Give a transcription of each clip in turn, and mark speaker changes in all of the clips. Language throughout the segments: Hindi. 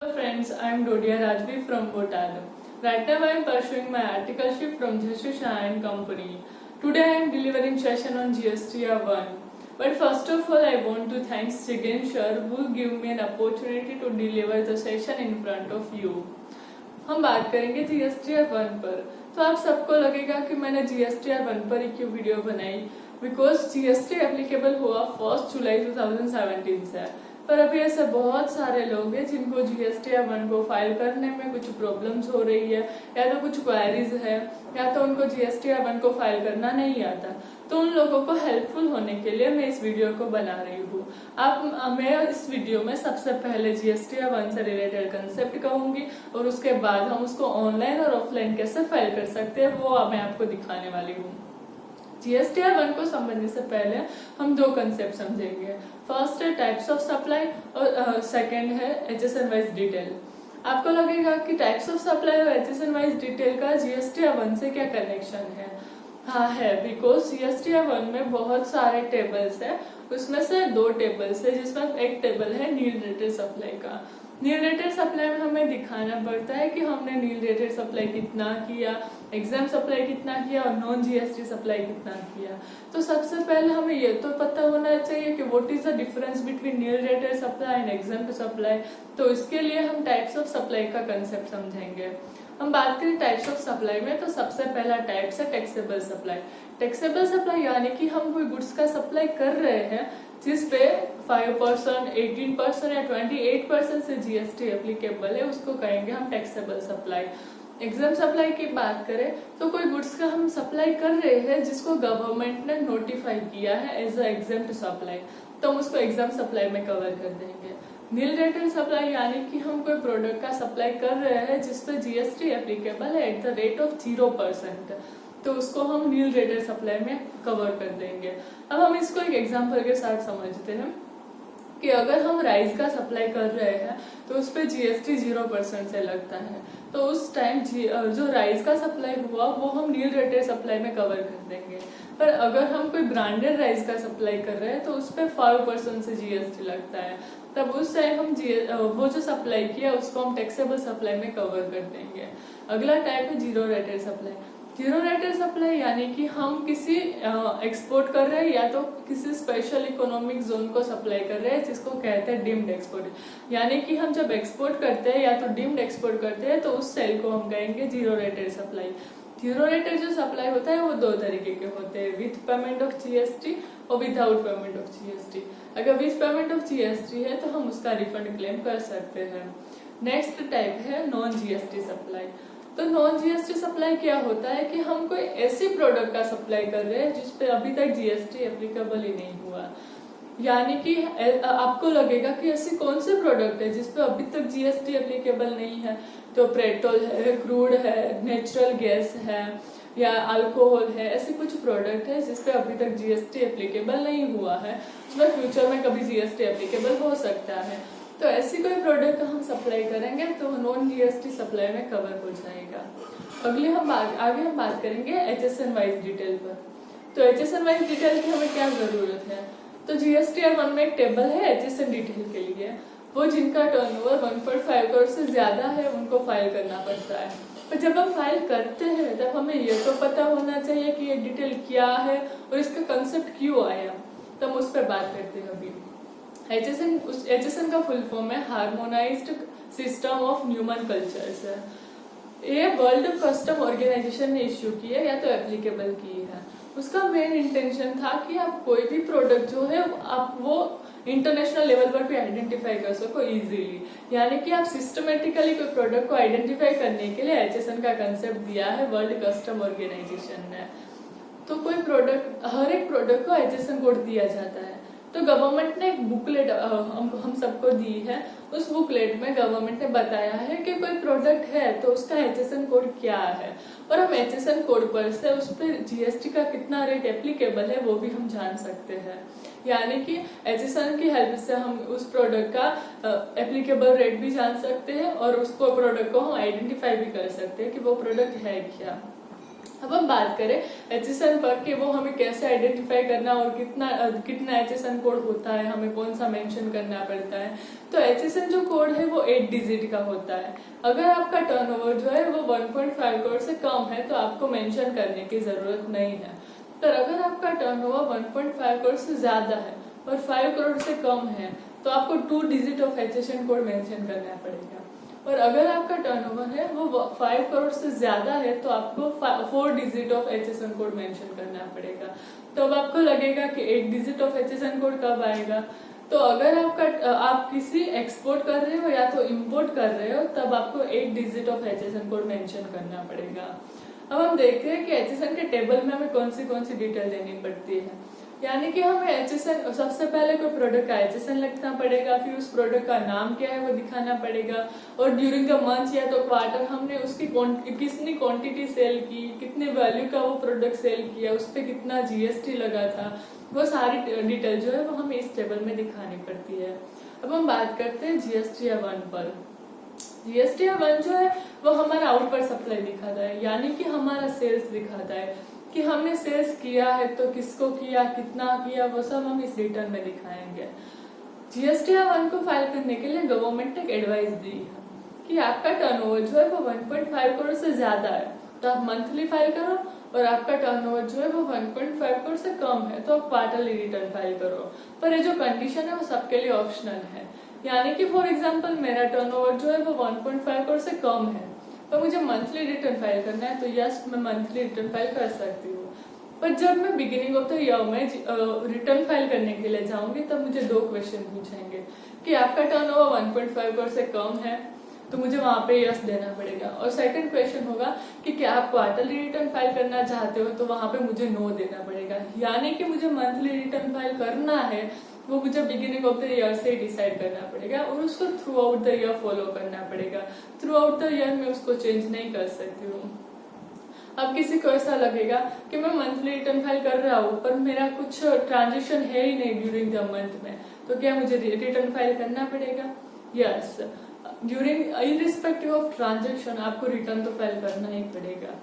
Speaker 1: Hello friends, I am Dodia Rajvi from Bhotalo. Right now I am pursuing my articleship from Jashu Shah and Company. Today I am delivering session on GSTR 1. But first of all I want to thank Jigen sir who give me an opportunity to deliver the session in front of you. हम बात करेंगे GSTR 1 पर। तो आप सबको लगेगा कि मैंने GSTR 1 पर ही क्यों वीडियो बनाई, बिकॉज GST एप्लीकेबल हुआ 1 जुलाई 2017 से। पर अभी ऐसे बहुत सारे लोग हैं जिनको GSTR 1 को फाइल करने में कुछ प्रॉब्लम्स हो रही है, या तो कुछ क्वेरीज है, या तो उनको GSTR 1 को फाइल करना नहीं आता। तो उन लोगों को हेल्पफुल होने के लिए मैं इस वीडियो को बना रही हूँ। मैं इस वीडियो में सबसे पहले GSTR 1 से रिलेटेड कंसेप्ट कहूंगी और उसके बाद हम उसको ऑनलाइन और ऑफलाइन कैसे फाइल कर सकते हैं वो मैं आपको दिखाने वाली हूँ। GSTR 1 को समझने से पहले हम दो कंसेप्ट समझेंगे। फर्स्ट है टाइप्स ऑफ सप्लाई और सेकंड है HSN वाइज डिटेल। आपको लगेगा कि टाइप्स ऑफ सप्लाई और HSN वाइज डिटेल का GSTR 1 से क्या कनेक्शन है। हाँ है, बिकॉज GSTR 1 में बहुत सारे टेबल्स है, उसमें से दो टेबल्स है जिसमें एक टेबल है नील रेटेड सप्लाई का। नील रेटेड सप्लाई में हमें दिखाना पड़ता है कि हमने नील रेटेड सप्लाई कितना किया, एग्जाम सप्लाई कितना किया और नॉन GST सप्लाई कितना किया। तो सबसे पहले हमें ये तो पता होना चाहिए कि what is the difference between nil rated supply and exempt supply. तो इसके लिए हम टाइप्स ऑफ सप्लाई का कंसेप्ट समझेंगे। हम बात करें टाइप्स ऑफ सप्लाई में, तो सबसे पहला टाइप है टैक्सेबल सप्लाई। टैक्सेबल सप्लाई यानी कि हम कोई गुड्स का सप्लाई कर रहे हैं जिसपे 5%, 18% या 28% से GST एप्लीकेबल है, उसको कहेंगे हम टैक्सेबल सप्लाई। एग्जाम सप्लाई की बात करें तो कोई गुड्स का हम सप्लाई कर रहे हैं जिसको गवर्नमेंट ने नोटिफाई किया है एज अ एग्जाम सप्लाई, तो हम उसको एग्जाम सप्लाई में कवर कर देंगे। नील रेटेड सप्लाई यानी कि हम कोई प्रोडक्ट का सप्लाई कर रहे हैं जिसपे GST एप्लीकेबल है एट द रेट ऑफ 0%, तो उसको हम नील रेटेड सप्लाई में कवर कर देंगे। अब हम इसको एक एग्जांपल के साथ समझते हैं कि अगर हम राइस का सप्लाई कर रहे हैं तो उस पर GST 0% से लगता है, तो उस टाइम जो राइस का सप्लाई हुआ वो हम नील रेटेड सप्लाई में कवर कर देंगे। पर अगर हम कोई ब्रांडेड राइस का सप्लाई कर रहे हैं तो उस पर 5% से GST लगता है, तब उस टाइम हम वो जो सप्लाई किया उसको हम टैक्सेबल सप्लाई में कवर कर देंगे। अगला टाइप है zero rated supply. Zero rated supply यानी कि हम किसी एक्सपोर्ट कर रहे हैं या तो किसी स्पेशल इकोनॉमिक जोन को सप्लाई कर रहे हैं जिसको कहते हैं डीम्ड एक्सपोर्ट। यानी कि हम जब एक्सपोर्ट करते हैं या तो डीम्ड एक्सपोर्ट करते हैं तो उस सेल को हम कहेंगे zero rated supply. Zero rated जो सप्लाई होता है वो दो तरीके के होते हैं, विथ पेमेंट ऑफ GST और विदाउट पेमेंट ऑफ GST। अगर विथ पेमेंट ऑफ GST है तो हम उसका रिफंड क्लेम कर सकते हैं। नेक्स्ट टाइप है नॉन GST सप्लाई। तो नॉन GST सप्लाई क्या होता है कि हम कोई ऐसी प्रोडक्ट का सप्लाई कर रहे हैं जिसपे अभी तक GST एप्लीकेबल ही नहीं हुआ। यानी कि आपको लगेगा कि ऐसी कौन सी प्रोडक्ट है जिसपे अभी तक GST एप्लीकेबल नहीं है, तो पेट्रोल है, क्रूड है, नेचुरल गैस है या अल्कोहल है, ऐसी कुछ प्रोडक्ट है जिसपे अभी तक GST एप्लीकेबल नहीं हुआ है, उसमें फ्यूचर में कभी GST एप्लीकेबल हो सकता है। तो ऐसी कोई प्रोडक्ट हम सप्लाई करेंगे तो नॉन GST सप्लाई में कवर हो जाएगा। आगे हम बात करेंगे HSN वाइज डिटेल पर। तो HSN वाइज डिटेल की हमें क्या जरूरत है, तो GSTR 1 में एक टेबल है HSN डिटेल के लिए। वो जिनका टर्नओवर 1.5 करोड़ से ज्यादा है उनको फाइल करना पड़ता है। पर जब हम फाइल करते हैं तब हमें ये तो पता होना चाहिए कि ये डिटेल क्या है और इसका कंसेप्ट क्यों आया, तो हम उस पर बात करते हैं। अभी HSN का फुल फॉर्म है harmonised system of human cultures है। ये वर्ल्ड कस्टम ऑर्गेनाइजेशन ने इश्यू की है या तो एप्लीकेबल की है। उसका मेन इंटेंशन था कि आप कोई भी प्रोडक्ट जो है आप वो इंटरनेशनल लेवल पर भी आइडेंटिफाई कर सको इजीली। यानी कि आप सिस्टमेटिकली कोई प्रोडक्ट को आइडेंटिफाई करने के लिए HSN का कंसेप्ट दिया है वर्ल्ड कस्टम ऑर्गेनाइजेशन ने। तो कोई प्रोडक्ट, हर एक प्रोडक्ट को HSN कोड दिया जाता है। तो गवर्नमेंट ने एक बुकलेट हम सबको दी है। उस बुकलेट में गवर्नमेंट ने बताया है कि कोई प्रोडक्ट है तो उसका HSN कोड क्या है, और हम HSN कोड पर से उस पर GST का कितना रेट एप्लीकेबल है वो भी हम जान सकते हैं। यानी कि HSN की हेल्प से हम उस प्रोडक्ट का एप्लीकेबल रेट भी जान सकते हैं और उसको प्रोडक्ट को हम आइडेंटिफाई भी कर सकते हैं कि वो प्रोडक्ट है क्या। अब हम बात करें HSN पर कि वो हमें कैसे आइडेंटिफाई करना और कितना HSN कोड होता है, हमें कौन सा मेंशन करना पड़ता है। तो HSN जो कोड है वो 8 डिजिट का होता है। अगर आपका टर्नओवर जो है वो 1.5 करोड़ से कम है तो आपको मेंशन करने की जरूरत नहीं है। पर अगर आपका टर्नओवर 1.5 करोड़ से ज्यादा है और 5 करोड़ से कम है तो आपको 2 digit of HSN code mention करना पड़ेगा। और अगर आपका टर्नओवर है वो 5 करोड़ से ज्यादा है तो आपको 4 digit of HSN code mention करना पड़ेगा। तो अब आपको लगेगा कि 8 डिजिट ऑफ HSN कोड कब आएगा। तो अगर आप किसी एक्सपोर्ट कर रहे हो या तो इंपोर्ट कर रहे हो तब आपको 8 digit of HSN code mention करना पड़ेगा। अब हम देखते हैं कि HSN के टेबल में हमें कौन सी डिटेल देनी पड़ती है। यानी कि हमें HSN सबसे पहले कोई प्रोडक्ट का HSN लिखना पड़ेगा, फिर उस प्रोडक्ट का नाम क्या है वो दिखाना पड़ेगा, और ड्यूरिंग द मंथ या तो क्वार्टर हमने उसकी कितनी क्वांटिटी सेल की, कितने वैल्यू का वो प्रोडक्ट सेल किया, उस पर कितना GST लगा था, वो सारी डिटेल जो है वो हमें इस टेबल में दिखानी पड़ती है। अब हम बात करते हैं GSTR 1 पर। GSTR 1 जो है वो हमारा आउटवर्ड सप्लाई दिखाता है, यानी कि हमारा सेल्स दिखाता है कि हमने सेल्स किया है तो किसको किया, कितना किया, वो सब हम इस रिटर्न में दिखाएंगे। GSTR 1 को फाइल करने के लिए गवर्नमेंट ने एक एडवाइस दी है कि आपका टर्नओवर जो है वो 1.5 करोड़ से ज्यादा है तो आप मंथली फाइल करो, और आपका टर्नओवर जो है वो 1.5 करोड़ से कम है तो आप क्वार्टरली रिटर्न फाइल करो। पर ये जो कंडीशन है वो सबके लिए ऑप्शनल है। यानी कि फॉर एग्जाम्पल मेरा टर्नओवर जो है वो 1.5 करोड़ से कम है तो मुझे मंथली रिटर्न फाइल करना है तो यस मैं मंथली रिटर्न फाइल कर सकती हूँ। पर जब मैं बिगिनिंग ऑफ द ईयर में रिटर्न फाइल करने के लिए जाऊंगी तब मुझे 2 क्वेश्चन पूछेंगे कि आपका टर्नओवर 1.5 करोड़ से कम है तो मुझे वहां पे यस देना पड़ेगा, और सेकंड क्वेश्चन होगा कि क्या आप क्वार्टरली रिटर्न फाइल करना चाहते हो तो वहां पे मुझे नो देना पड़ेगा। यानी कि मुझे मंथली रिटर्न फाइल करना है वो मुझे बिगिनिंग ऑफ द ईयर से डिसाइड करना पड़ेगा और उसको through out the year follow करना पड़ेगा। थ्रू आउट द ईयर में उसको चेंज नहीं कर सकती हूँ। अब किसी को ऐसा लगेगा कि मैं मंथली रिटर्न फाइल कर रहा हूँ पर मेरा कुछ ट्रांजेक्शन है ही नहीं ड्यूरिंग द मंथ में, तो क्या मुझे रिटर्न फाइल करना पड़ेगा? यस, ड्यूरिंग इनरिस्पेक्टिव ऑफ ट्रांजेक्शन आपको रिटर्न तो फाइल करना ही पड़ेगा।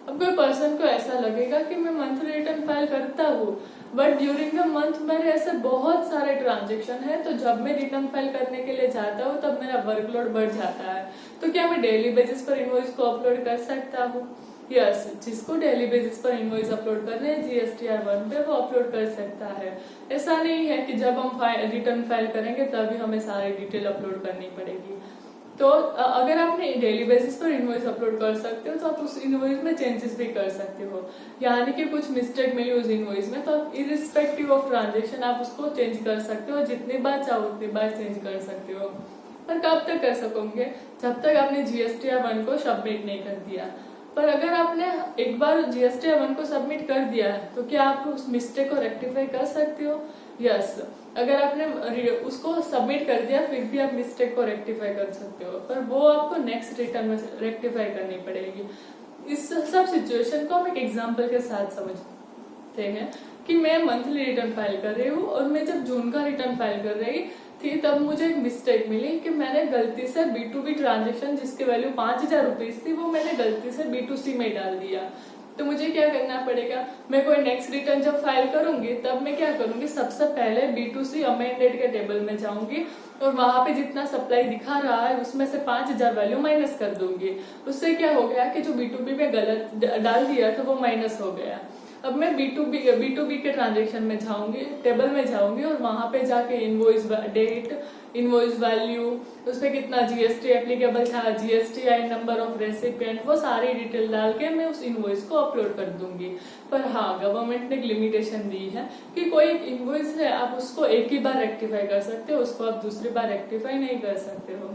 Speaker 1: अब कोई पर्सन को ऐसा लगेगा कि मैं मंथली रिटर्न फाइल करता हूँ बट ड्यूरिंग द मंथ मेरे ऐसे बहुत सारे ट्रांजेक्शन है तो जब मैं रिटर्न फाइल करने के लिए जाता हूँ तब मेरा वर्कलोड बढ़ जाता है, तो क्या मैं डेली बेसिस पर इनवॉइस को अपलोड कर सकता हूँ? यस, जिसको डेली बेसिस पर इनवॉइस अपलोड कर रहे हैं GSTR 1 पे वो अपलोड कर सकता है। ऐसा नहीं है कि जब हम रिटर्न फाइल करेंगे तभी हमें सारी डिटेल अपलोड करनी पड़ेगी। तो अगर आपने डेली बेसिस पर इनवॉइस अपलोड कर सकते हो तो आप उस इनवॉइस में चेंजेस भी कर सकते हो। यानी कि कुछ मिस्टेक मिली उस इनवॉइस में तो आप इरिस्पेक्टिव ऑफ ट्रांजेक्शन आप उसको चेंज कर सकते हो, जितनी बार चाहो उतनी बार चेंज कर सकते हो। पर कब तक कर सकोगे? जब तक आपने GSTR 1 को सबमिट नहीं कर दिया। पर अगर आपने एक बार GSTR 1 को सबमिट कर दिया है तो क्या आप उस मिस्टेक को रेक्टिफाई कर सकते हो? यस, अगर आपने उसको सबमिट कर दिया फिर भी आप मिस्टेक को रेक्टिफाई कर सकते हो, पर वो आपको नेक्स्ट रिटर्न में रेक्टिफाई करनी पड़ेगी। इस सब सिचुएशन को हम एक एग्जांपल के साथ समझते हैं कि मैं मंथली रिटर्न फाइल कर रही हूँ और मैं जब जून का रिटर्न फाइल कर रही थी तब मुझे एक मिस्टेक मिली कि मैंने गलती से B2B ट्रांजेक्शन जिसकी वैल्यू 5,000 रुपीज थी वो मैंने गलती से B2C में डाल दिया। तो मुझे क्या करना पड़ेगा? मैं कोई नेक्स्ट रिटर्न जब फाइल करूंगी तब मैं क्या करूंगी, सबसे पहले B2C अमेंडेड के टेबल में जाऊंगी और वहां पे जितना सप्लाई दिखा रहा है उसमें से 5,000 वैल्यू माइनस कर दूंगी। उससे क्या हो गया कि जो B2B में गलत डाल दिया था वो माइनस हो गया। अब मैं B2B के ट्रांजेक्शन में जाऊंगी, टेबल में जाऊंगी और वहां पे जाके इनवॉइस डेट, इनवॉइस वैल्यू, उस पर कितना GST एप्लीकेबल था, GSTI नंबर ऑफ रेसिपिएंट, वो सारी डिटेल डाल के मैं उस इनवॉइस को अपलोड कर दूंगी। पर हाँ, गवर्नमेंट ने एक लिमिटेशन दी है कि कोई इनवॉइस है आप उसको एक ही बार रेक्टिफाई कर सकते हो, उसको आप दूसरी बार रेक्टिफाई नहीं कर सकते हो।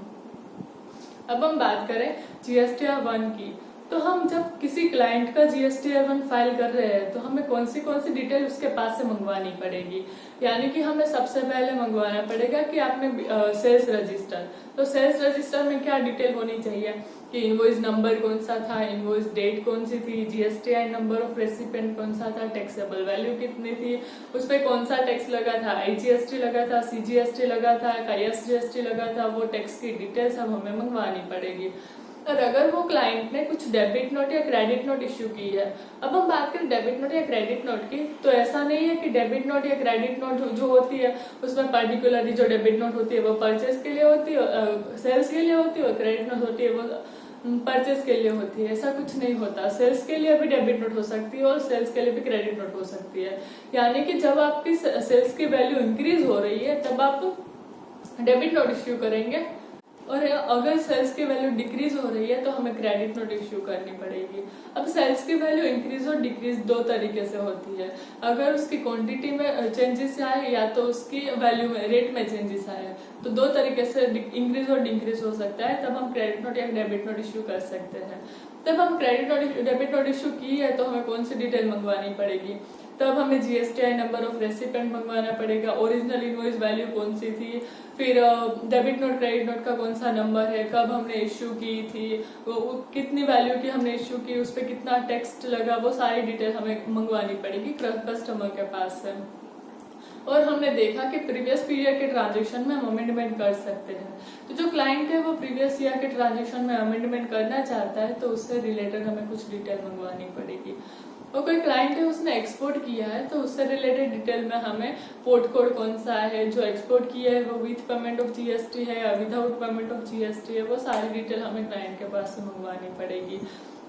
Speaker 1: अब हम बात करें GSTR 1 की, तो हम जब किसी क्लाइंट का GSTR 1 फाइल कर रहे हैं तो हमें कौन सी डिटेल उसके पास से मंगवानी पड़ेगी। यानी कि हमें सबसे पहले मंगवाना पड़ेगा कि आपने सेल्स रजिस्टर, तो सेल्स रजिस्टर में क्या डिटेल होनी चाहिए कि इनवॉइस नंबर कौन सा था, इनवॉइस डेट कौन सी थी, GSTI नंबर ऑफ रेसिपिएंट कौन सा था, टैक्सेबल वैल्यू कितनी थी, उस पर कौन सा टैक्स लगा था, IGST लगा था, CGST लगा था, ISGST लगा था, वो टैक्स की डिटेल सब हमें मंगवानी पड़ेगी। और अगर वो क्लाइंट ने कुछ डेबिट नोट या क्रेडिट नोट इश्यू की है, अब हम बात करें डेबिट नोट या क्रेडिट नोट की, तो ऐसा नहीं है कि डेबिट नोट या क्रेडिट नोट जो होती है उसमें पर्टिकुलरली जो डेबिट नोट होती है वो परचेज के लिए होती है, सेल्स के लिए होती है, और क्रेडिट नोट होती है वो परचेज के लिए होती है। ऐसा कुछ नहीं होता। सेल्स के लिए भी डेबिट नोट हो सकती है और सेल्स के लिए भी क्रेडिट नोट हो सकती है। यानी कि जब आपकी सेल्स की वैल्यू इंक्रीज हो रही है तब आप डेबिट नोट इश्यू करेंगे, और अगर सेल्स की वैल्यू डिक्रीज हो रही है तो हमें क्रेडिट नोट इश्यू करनी पड़ेगी। अब सेल्स की वैल्यू इंक्रीज और डिक्रीज दो तरीके से होती है। अगर उसकी क्वांटिटी में चेंजेस आए या तो उसकी वैल्यू में रेट में चेंजेस आए, तो दो तरीके से इंक्रीज और डिक्रीज हो सकता है। तब हम क्रेडिट नोट या डेबिट नोट इश्यू कर सकते हैं। तब हम credit note debit note issue की है तो हमें कौन सी डिटेल मंगवानी पड़ेगी? तब हमें जीएसटीआई नंबर ऑफ रेसिपेंट मंगवाना पड़ेगा, ओरिजिनल इनवॉइस वैल्यू कौन सी थी, फिर डेबिट नोट क्रेडिट नोट का कौन सा नंबर है, कब हमने इश्यू की थी, वो कितनी वैल्यू की हमने इश्यू की, उस पर कितना टेक्स्ट लगा, वो सारी डिटेल हमें मंगवानी पड़ेगी कस्टमर के पास से। और हमने देखा कि प्रीवियस पीरियड के ट्रांजेक्शन में हम अमेंडमेंट कर सकते हैं। तो जो क्लाइंट है वो प्रीवियस ईयर के ट्रांजेक्शन में अमेंडमेंट करना चाहता है तो उससे रिलेटेड हमें कुछ डिटेल मंगवानी पड़ेगी। और कोई क्लाइंट है उसने एक्सपोर्ट किया है तो उससे रिलेटेड डिटेल में हमें पोर्ट कोड कौन सा है, जो एक्सपोर्ट किया है वो विथ पेमेंट ऑफ जीएसटी है या विदाउट पेमेंट ऑफ जीएसटी है, वो सारी डिटेल हमें क्लाइंट के पास से मंगवानी पड़ेगी।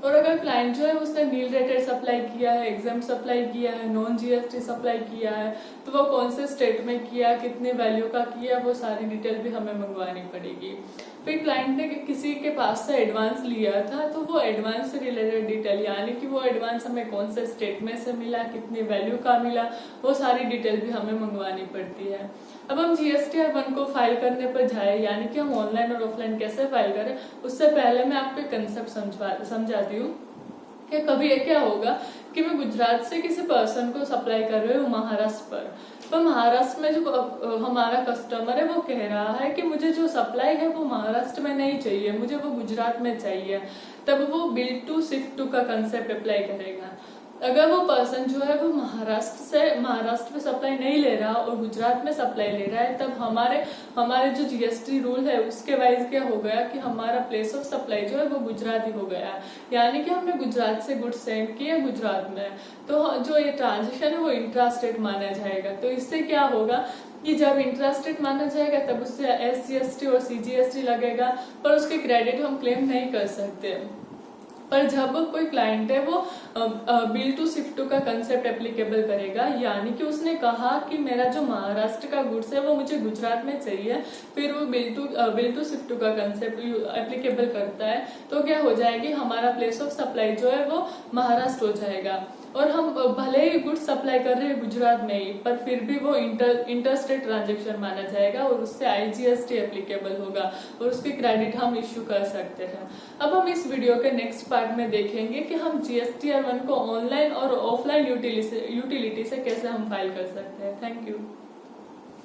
Speaker 1: और अगर क्लाइंट जो है उसने नील रेटेड सप्लाई किया है, एग्जाम सप्लाई किया है, नॉन जीएसटी सप्लाई किया है, तो वो कौन से स्टेट में किया, कितने वैल्यू का किया, वो सारी डिटेल भी हमें मंगवानी पड़ेगी। फिर क्लाइंट ने किसी के पास से एडवांस लिया था तो वो एडवांस से रिलेटेड डिटेल, यानी कि वो एडवांस हमें कौन से स्टेट में से मिला, कितनी वैल्यू का मिला, वो सारी डिटेल भी हमें मंगवानी पड़ती है। अब हम जीएसटीआर 1 को फाइल करने पर जाए, यानी कि हम ऑनलाइन और ऑफलाइन कैसे फाइल करें, उससे पहले मैं आपको कंसेप्ट समझाती हूँ कि कभी ये क्या होगा कि मैं गुजरात से किसी पर्सन को सप्लाई कर रही हूँ महाराष्ट्र पर, तो महाराष्ट्र में जो हमारा कस्टमर है वो कह रहा है कि मुझे जो सप्लाई है वो महाराष्ट्र में नहीं चाहिए, मुझे वो गुजरात में चाहिए। तब वो बिल टू शिफ्ट टू का कंसेप्ट अप्लाई करेगा। अगर वो पर्सन जो है वो महाराष्ट्र में सप्लाई नहीं ले रहा और गुजरात में सप्लाई ले रहा है, तब हमारे जो जीएसटी रूल है उसके वाइज क्या हो गया कि हमारा प्लेस ऑफ सप्लाई जो है वो गुजरात ही हो गया। यानी कि हमने गुजरात से गुड्स सेंड किया गुजरात में, तो जो ये ट्रांजेक्शन है वो इंट्रा स्टेट माना जाएगा। तो इससे क्या होगा कि जब इंट्रा स्टेट माना जाएगा तब उससे एसजीएसटी और सीजीएसटी लगेगा, पर उसके क्रेडिट हम क्लेम नहीं कर सकते। पर जब कोई क्लाइंट है वो बिल टू शिफ्ट टू का कंसेप्ट एप्लीकेबल करेगा, यानी कि उसने कहा कि मेरा जो महाराष्ट्र का गुड्स है वो मुझे गुजरात में चाहिए, फिर वो बिल टू शिफ्ट टू का कंसेप्ट एप्लीकेबल करता है, तो क्या हो जाएगी, हमारा प्लेस ऑफ सप्लाई जो है वो महाराष्ट्र हो जाएगा। और हम भले ही गुड्स सप्लाई कर रहे हैं गुजरात में ही, पर फिर भी वो इंटर स्टेट ट्रांजेक्शन माना जाएगा और उससे आईजीएसटी एप्लीकेबल होगा और उसकी क्रेडिट हम इश्यू कर सकते हैं। अब हम इस वीडियो के नेक्स्ट पार्ट में देखेंगे कि हम जीएसटीआर 1 को ऑनलाइन और ऑफलाइन यूटिलिटी से कैसे हम फाइल कर सकते हैं। Thank you.